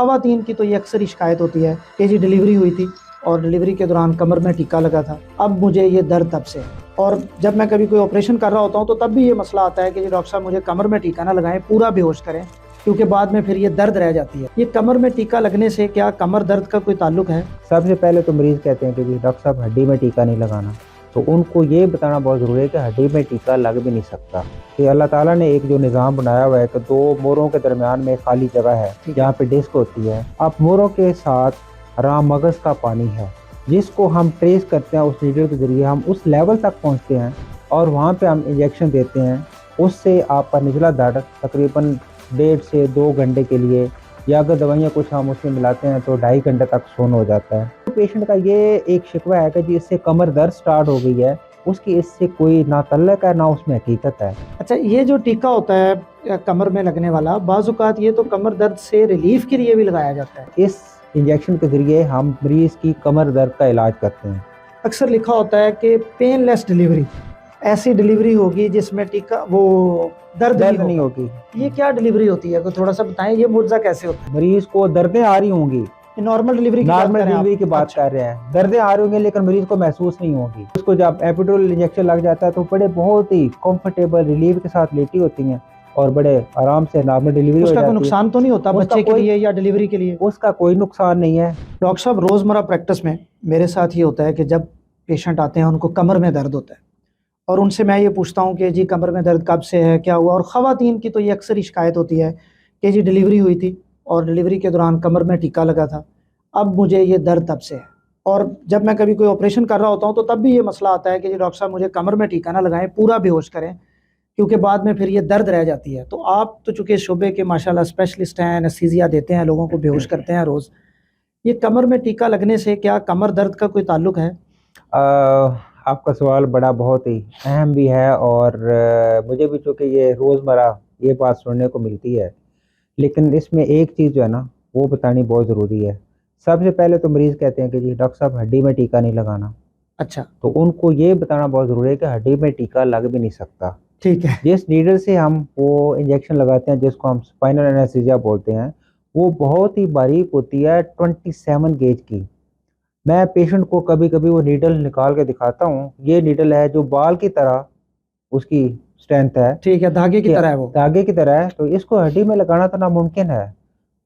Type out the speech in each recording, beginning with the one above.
ख़वातीन की तो ये अक्सर ही शिकायत होती है कि जी डिलीवरी हुई थी और डिलीवरी के दौरान कमर में टीका लगा था, अब मुझे ये दर्द तब से है। और जब मैं कभी कोई ऑपरेशन कर रहा होता हूँ तो तब भी ये मसला आता है कि जी डॉक्टर साहब मुझे कमर में टीका ना लगाएं, पूरा बेहोश करें, क्योंकि बाद में फिर ये दर्द रह जाती है। ये कमर में टीका लगने से क्या कमर दर्द का कोई ताल्लुक है? सबसे पहले तो मरीज़ कहते हैं कि जी डॉक्टर साहब हड्डी में टीका नहीं लगाना, तो उनको ये बताना बहुत ज़रूरी है कि हड्डी में टीका लग भी नहीं सकता। कि अल्लाह ताला ने एक जो निज़ाम बनाया हुआ है कि दो मोरों के दरमियान में खाली जगह है जहाँ पे डिस्क होती है, अब मोरों के साथ राम मगज़ का पानी है जिसको हम ट्रेस करते हैं, उस नीडल के ज़रिए हम उस लेवल तक पहुँचते हैं और वहाँ पे हम इंजेक्शन देते हैं। उससे आपका निचला दर्द तकरीबन 1.5 से 2 घंटे के लिए, या अगर दवाइयाँ कुछ हम उसमें मिलाते हैं तो 2.5 घंटे तक सोन हो जाता है। तो पेशेंट का ये एक शिकवा है कि जी इससे कमर दर्द स्टार्ट हो गई है, उसकी इससे कोई ना तल्लक है ना उसमें हकीकत है। अच्छा, ये जो टीका होता है कमर में लगने वाला, बाज़ औक़ात ये तो कमर दर्द से रिलीफ के लिए भी लगाया जाता है। इस इंजेक्शन के ज़रिए हम मरीज़ की कमर दर्द का इलाज करते हैं। अक्सर लिखा होता है कि पेनलेस डिलीवरी, ऐसी डिलीवरी होगी जिसमें टीका वो दर्द नहीं होगी। ये क्या डिलीवरी होती है, थोड़ा सा बताएं, ये मुआवजा कैसे होता है? मरीज़ को दर्दें आ रही होंगी, नॉर्मल डिलीवरी की बात कर रहे हैं, दर्दें आ रही होंगी लेकिन मरीज को महसूस नहीं होगी। उसको जब एपिडुरल इंजेक्शन लग जाता है तो बड़े बहुत ही कंफर्टेबल रिलीफ के साथ लेटी होती हैं और बड़े आराम से नॉर्मल डिलीवरी हो जाती है। उसका कोई नुकसान तो नहीं होता बच्चे के लिए या डिलीवरी के लिए? उसका कोई नुकसान नहीं है। डॉक्टर साहब, रोज़मर्रा प्रैक्टिस में मेरे साथ ये होता है कि जब पेशेंट आते हैं उनको कमर में दर्द होता है और उनसे मैं ये पूछता हूँ कि जी कमर में दर्द कब से है, क्या हुआ? और ख़वातीन की तो ये अक्सर ही शिकायत होती है कि जी डिलीवरी हुई थी और डिलीवरी के दौरान कमर में टीका लगा था, अब मुझे ये दर्द तब से है। और जब मैं कभी कोई ऑपरेशन कर रहा होता हूँ तो तब भी ये मसला आता है कि जी डॉक्टर साहब मुझे कमर में टीका ना लगाएं, पूरा बेहोश करें, क्योंकि बाद में फिर ये दर्द रह जाती है। तो आप तो चूँकि शोबे के माशाल्लाह स्पेशलिस्ट हैं, एनेस्थीसिया देते हैं, लोगों को बेहोश करते हैं रोज़, ये कमर में टीका लगने से क्या कमर दर्द का कोई ताल्लुक है? आपका सवाल बड़ा बहुत ही अहम भी है और मुझे भी चूँकि ये रोज़मर्रा ये बात सुनने को मिलती है, लेकिन इसमें एक चीज़ जो है ना वो बतानी बहुत ज़रूरी है। सबसे पहले तो मरीज़ कहते हैं कि जी डॉक्टर साहब हड्डी में टीका नहीं लगाना। अच्छा, तो उनको ये बताना बहुत ज़रूरी है कि हड्डी में टीका लग भी नहीं सकता। ठीक है। जिस नीडल से हम वो इंजेक्शन लगाते हैं जिसको हम स्पाइनल एनेस्थीसिया बोलते हैं, वो बहुत ही बारीक होती है, 27 गेज की। मैं पेशेंट को कभी-कभी वो नीडल निकाल के दिखाता हूँ। ये नीडल है जो बाल की तरह उसकी स्ट्रेंथ है। ठीक है, धागे की तरह है वो। धागे की तरह है, तो इसको हड्डी में लगाना तो नामुमकिन है।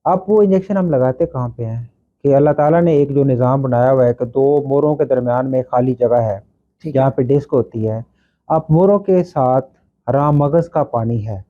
अब वो इंजेक्शन हम लगाते कहाँ पे हैं कि अल्लाह ताला ने एक जो निज़ाम बनाया हुआ है कि दो मोरों के दरमियान में खाली जगह है जहाँ पे डिस्क होती है। अब मोरों के साथ राम मगज़ का पानी है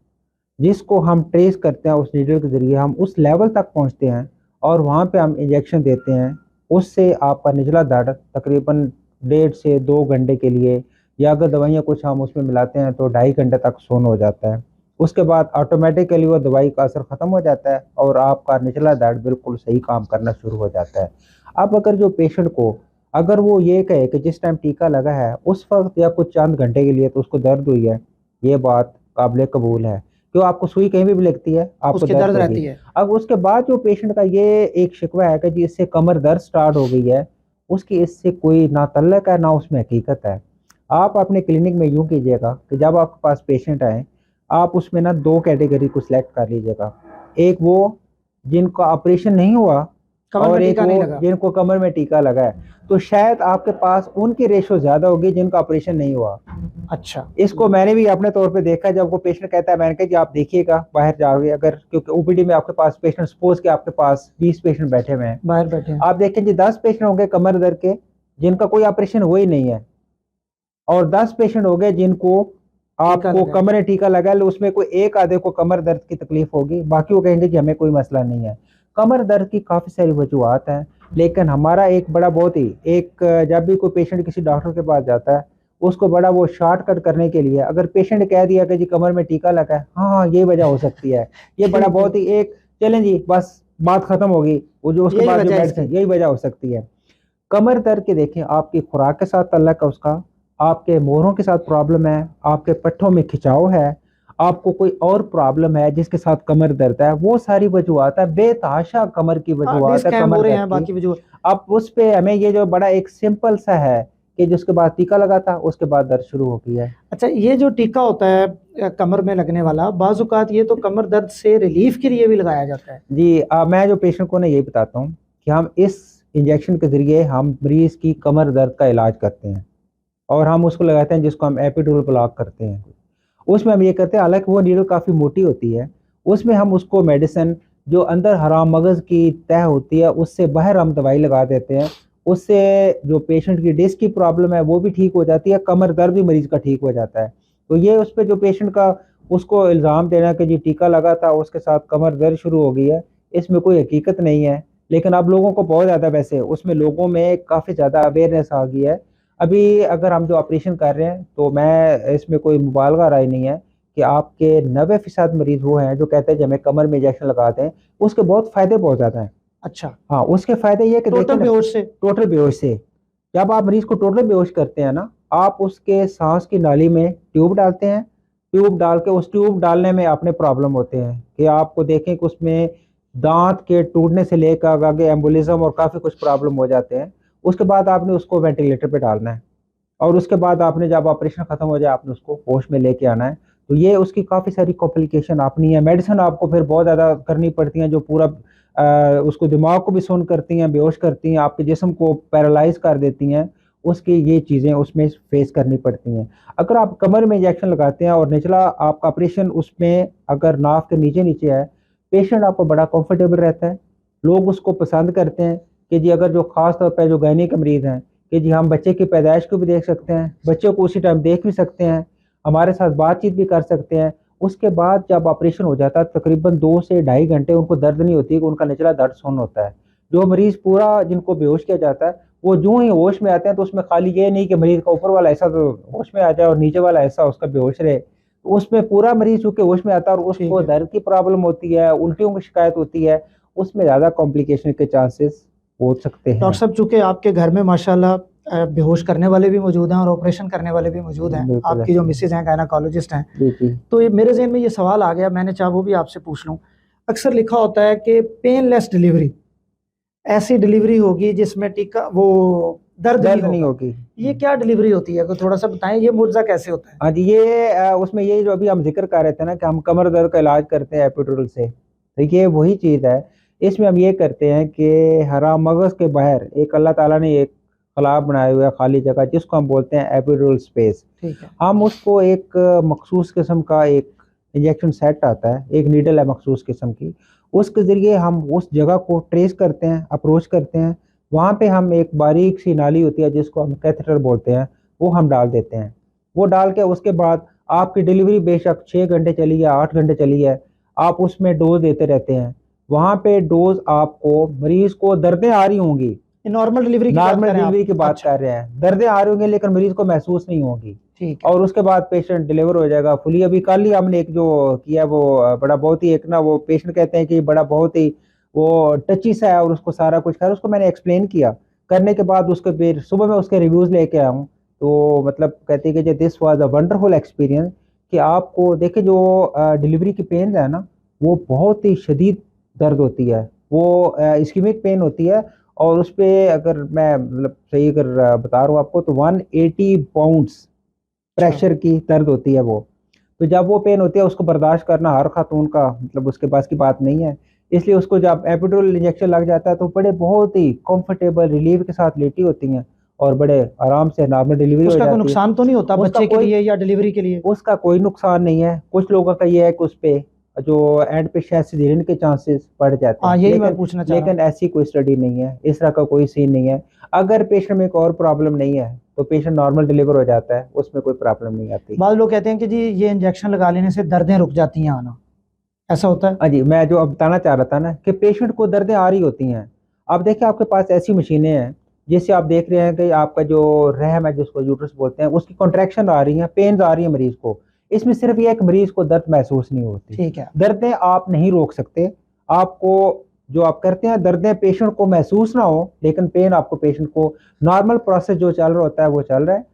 जिसको हम ट्रेस करते हैं, उस नीडल के ज़रिए हम उस लेवल तक पहुँचते हैं और वहाँ पे हम इंजेक्शन देते हैं। उससे आपका निचला दर्द तकरीबन 1.5 से 2 घंटे के लिए, या अगर दवाइयाँ कुछ हम उसमें मिलाते हैं तो 2.5 घंटे तक सोन हो जाता है। उसके बाद ऑटोमेटिकली वो दवाई का असर ख़त्म हो जाता है और आपका निचला दर्द बिल्कुल सही काम करना शुरू हो जाता है। अब अगर जो पेशेंट को अगर वो ये कहे कि जिस टाइम टीका लगा है उस वक्त या कुछ चंद घंटे के लिए तो उसको दर्द हुई है, ये बात काबिल कबूल है। क्यों, आपको सुई कहीं भी लगती है, आपको दर्द रहती है। अब उसके बाद जो पेशेंट का ये एक शिकवा है कि जी इससे कमर दर्द स्टार्ट हो गई है, उसकी इससे कोई ना तल्लक है ना उसमें हकीकत है। आप अपने क्लिनिक में यूँ कीजिएगा कि जब आपके पास पेशेंट आए, आप उसमें ना 2 कैटेगरी को सिलेक्ट कर लीजिएगा। एक वो जिनका ऑपरेशन नहीं हुआ और एक वो जिनको कमर में टीका लगा है, तो शायद आपके पास उनकी रेशो ज़्यादा होगी जिनका ऑपरेशन नहीं हुआ। अच्छा, इसको मैंने भी अपने तौर पे देखा है। जब वो पेशेंट कहता है, मैंने कहा कि आप देखिएगा बाहर जाओगे, अगर क्योंकि ओपीडी में आपके पास पेशेंट, सपोज कि आपके पास 20 पेशेंट बैठे हुए हैं, बाहर बैठे हैं, आप देखें जी 10 पेशेंट होंगे कमर दर्द के जिनका कोई ऑपरेशन हुआ ही नहीं है और 10 पेशेंट हो गए जिनको आपको कमर में टीका लगा है, उसमें कोई एक आधे को कमर दर्द की तकलीफ होगी, बाकी वो कहेंगे कि हमें कोई मसला नहीं है। कमर दर्द की काफ़ी सारी वजूहत हैं, लेकिन हमारा एक बड़ा बहुत ही जब भी कोई पेशेंट किसी डॉक्टर के पास जाता है उसको बड़ा वो शॉर्टकट करने के लिए अगर पेशेंट कह दिया कि जी कमर में टीका लगा है, हाँ ये वजह हो सकती है, ये बड़ा बहुत ही एक चलें जी बस बात खत्म होगी, वो जो उसके बाद जो मेडिसिन, यही वजह हो सकती है। कमर दर्द के देखें आपकी खुराक के साथ ताल्लुक है उसका, आपके मोहरों के साथ प्रॉब्लम है, आपके पट्ठों में खिंचाव है, आपको कोई और प्रॉब्लम है जिसके साथ कमर दर्द है, वो सारी वजूहत है, बेतहाशा कमर की वजूहत है कमर दर्द की। अब उस पे हमें ये जो बड़ा एक सिंपल सा है कि जिसके बाद टीका लगा था उसके बाद दर्द शुरू हो गया है। अच्छा, ये जो टीका होता है कमर में लगने वाला, बाज़ औक़ात ये तो कमर दर्द से रिलीफ के लिए भी लगाया जाता है। जी मैं जो पेशेंट को ना यही बताता हूँ कि हम इस इंजेक्शन के ज़रिए हम मरीज़ की कमर दर्द का इलाज करते हैं और हम उसको लगाते हैं जिसको हम एपिड्यूरल ब्लॉक करते हैं। उसमें हम ये करते हैं, हालाँकि वो नीडल काफ़ी मोटी होती है, उसमें हम उसको मेडिसिन जो अंदर हराम मगज़ की तह होती है उससे बाहर हम दवाई लगा देते हैं। उससे जो पेशेंट की डिस्क की प्रॉब्लम है वो भी ठीक हो जाती है, कमर दर्द भी मरीज़ का ठीक हो जाता है। तो ये उस पे जो पेशेंट का उसको इल्ज़ाम देना कि जी टीका लगा था उसके साथ कमर दर्द शुरू हो गई है, इसमें कोई हकीकत नहीं है। लेकिन अब लोगों को बहुत ज़्यादा वैसे उसमें लोगों में काफ़ी ज़्यादा अवेयरनेस आ गई है। अभी अगर हम जो ऑपरेशन कर रहे हैं तो मैं इसमें कोई मुबालगा राय नहीं है कि आपके 90% मरीज़ वो हैं जो कहते हैं कि हमें कमर में इंजेक्शन लगा दें, उसके बहुत फ़ायदे बहुत ज़्यादा हैं। अच्छा, हाँ, उसके फ़ायदे ये है कि टोटल देखिए ना, बेहोश से? टोटल बेहोश से, जब आप मरीज़ को टोटल बेहोश करते हैं ना, आप उसके साँस की नाली में ट्यूब डालते हैं, ट्यूब डाल के उस ट्यूब डालने में अपने प्रॉब्लम होते हैं कि आपको देखें कि उसमें दाँत के टूटने से लेकर आगे एम्बोलिज़्म और काफ़ी कुछ प्रॉब्लम हो जाते हैं। उसके बाद आपने उसको वेंटिलेटर पे डालना है और उसके बाद आपने जब ऑपरेशन ख़त्म हो जाए आपने उसको होश में लेके आना है। तो ये उसकी काफ़ी सारी कॉम्प्लिकेशन अपनी है, मेडिसिन आपको फिर बहुत ज़्यादा करनी पड़ती हैं जो पूरा उसको दिमाग को भी सुन्न करती हैं, बेहोश करती हैं, आपके जिस्म को पैरालाइज़ कर देती हैं, उसकी ये चीज़ें उसमें फ़ेस करनी पड़ती हैं। अगर आप कमर में इंजेक्शन लगाते हैं और निचला आपका ऑपरेशन उसमें अगर नाक के नीचे-नीचे है, पेशेंट आपको बड़ा कंफर्टेबल रहता है। लोग उसको पसंद करते हैं कि जी अगर जो ख़ास तौर पे जो गायनी के मरीज़ हैं, कि जी हम बच्चे की पैदाइश को भी देख सकते हैं, बच्चे को उसी टाइम देख भी सकते हैं, हमारे साथ बातचीत भी कर सकते हैं। उसके बाद जब ऑपरेशन हो जाता है तकरीबन 2 से ढाई घंटे उनको दर्द नहीं होती, कि उनका निचला दर्द सुन्न होता है। जो मरीज़ पूरा जिनको बेहोश किया जाता है, वो यूँ ही होश में आते हैं तो उसमें खाली ये नहीं कि मरीज़ का ऊपर वाला हिस्सा तो होश में आ जाए और नीचे वाला हिस्सा उसका बेहोश रहे। तो उसमें पूरा मरीज़ चूँकि होश में आता है और ठीक उसको है। दर्द की प्रॉब्लम होती है, उल्टियों की शिकायत होती है, उसमें ज़्यादा कॉम्प्लिकेशन के चांसेस हो सकते डॉक्टर हैं। साहब, चूँकि आपके घर में माशाल्लाह बेहोश करने वाले भी मौजूद हैं और ऑपरेशन करने वाले भी मौजूद हैं। बिल्कुल। आपकी जो मिसेज़ हैं गायनेकोलॉजिस्ट हैं। जी, जी। तो ये मेरे ज़हन में ये सवाल आ गया, मैंने चाहा वो भी आपसे पूछ लूँ। अक्सर लिखा होता है कि पेनलेस डिलीवरी, ऐसी डिलीवरी होगी जिसमें टीका वो दर्द नहीं दर्द नहीं होगा। होगी। ये क्या डिलीवरी होती है? कोई थोड़ा-सा बताएँ, ये मुअज़्ज़ा कैसे होता है? हाँ जी, ये उसमें ये जो अभी हम ज़िक्र कर रहे थे ना कि हम कमर दर्द का इलाज करते हैं एपिड्यूरल से, देखिए वही चीज़ है। इसमें हम ये करते हैं कि हराम मगज़ के बाहर एक अल्लाह ताला ने एक ख़ला बनाया हुआ है खाली जगह जिसको हम बोलते हैं एपिड्यूरल स्पेस। ठीक है। हम उसको एक मख़सूस किस्म का एक इंजेक्शन सेट आता है, एक नीडल है मख़सूस किस्म की, उसके ज़रिए हम उस जगह को ट्रेस करते हैं, अप्रोच करते हैं। वहाँ पे हम एक बारीक सी नाली होती है जिसको हम कैथेटर बोलते हैं, वो हम डाल देते हैं। वो डाल के उसके बाद आपकी डिलीवरी बेशक 6 घंटे चली है, 8 घंटे चली है, आप उसमें डोज़ देते रहते हैं। वहाँ पे डोज़ आपको मरीज़ को दर्दें आ रही होंगी, ये नॉर्मल डिलीवरी की बात नॉर्मल कर रहे हैं आप? डिलीवरी की बात अच्छा, कर रहे हैं, दर्दें आ रही होंगी लेकिन मरीज़ को महसूस नहीं होंगी ठीक है। और उसके बाद पेशेंट डिलीवर हो जाएगा फुली। अभी कल ही हमने एक जो किया वो बड़ा बहुत ही एक ना वो पेशेंट कहते हैं कि बड़ा बहुत ही वो टची सा है और उसको सारा कुछ खैर उसको मैंने एक्सप्लेन किया। करने के बाद उसके फिर सुबह मैं उसके रिव्यूज़ लेके आया हूँ। तो मतलब कहते हैं कि this was a wonderful experience कि आपको देखिए जो डिलीवरी की पेन है ना, वो बहुत ही शदीद दर्द होती है। वो इस्केमिक पेन होती है और उसपे अगर मैं मतलब सही अगर बता रहा हूँ आपको तो 180 पाउंड्स अच्छा, प्रेशर की दर्द होती है वो। तो जब वो पेन होती है उसको बर्दाश्त करना हर खातून का मतलब उसके पास की बात नहीं है। इसलिए उसको जब एपिड्यूरल इंजेक्शन लग जाता है तो बड़े बहुत ही कंफर्टेबल रिलीफ के साथ लेटी होती हैं और बड़े आराम से नॉर्मल डिलीवरी हो उसका कोई जाती है। नुकसान तो नहीं होता उसका बच्चे के कोई लिए या डिलीवरी के लिए? उसका कोई नुकसान नहीं है। कुछ लोगों का ये है कि उसपे जो एंड पे शायद सिज़ेरियन के चांसेस बढ़ जाते हाँ, हैं। यही मैं लेकिन पूछना चाह रहा हूँ। लेकिन ऐसी कोई स्टडी नहीं है, इस तरह का कोई सीन नहीं है। अगर पेशेंट में एक और प्रॉब्लम नहीं है, तो पेशेंट नॉर्मल डिलीवर हो जाता है, उसमें कोई प्रॉब्लम नहीं आती। बाद लोग कहते हैं कि जी ये इंजेक्शन लगा लेने से दर्दें रुक जाती हैं आना, ऐसा होता है? हाँ जी, मैं जो अब बताना चाह रहा था ना कि पेशेंट को दर्दें आ रही होती हैं। अब देखिए आपके पास ऐसी मशीनें हैं, जिससे आप देख रहे हैं कि आपका जो रहम है जिसको यूट्रस बोलते हैं, उसकी कॉन्ट्रैक्शन आ रही है, पेन्स आ रही है मरीज़ को। इसमें सिर्फ़ ये है कि मरीज़ को दर्द महसूस नहीं होती। ठीक है। दर्दें आप नहीं रोक सकते। आपको जो आप करते हैं दर्दें पेशेंट को महसूस ना हो, लेकिन पेन आपको पेशेंट को नॉर्मल प्रोसेस जो चल रहा होता है वो चल रहा है।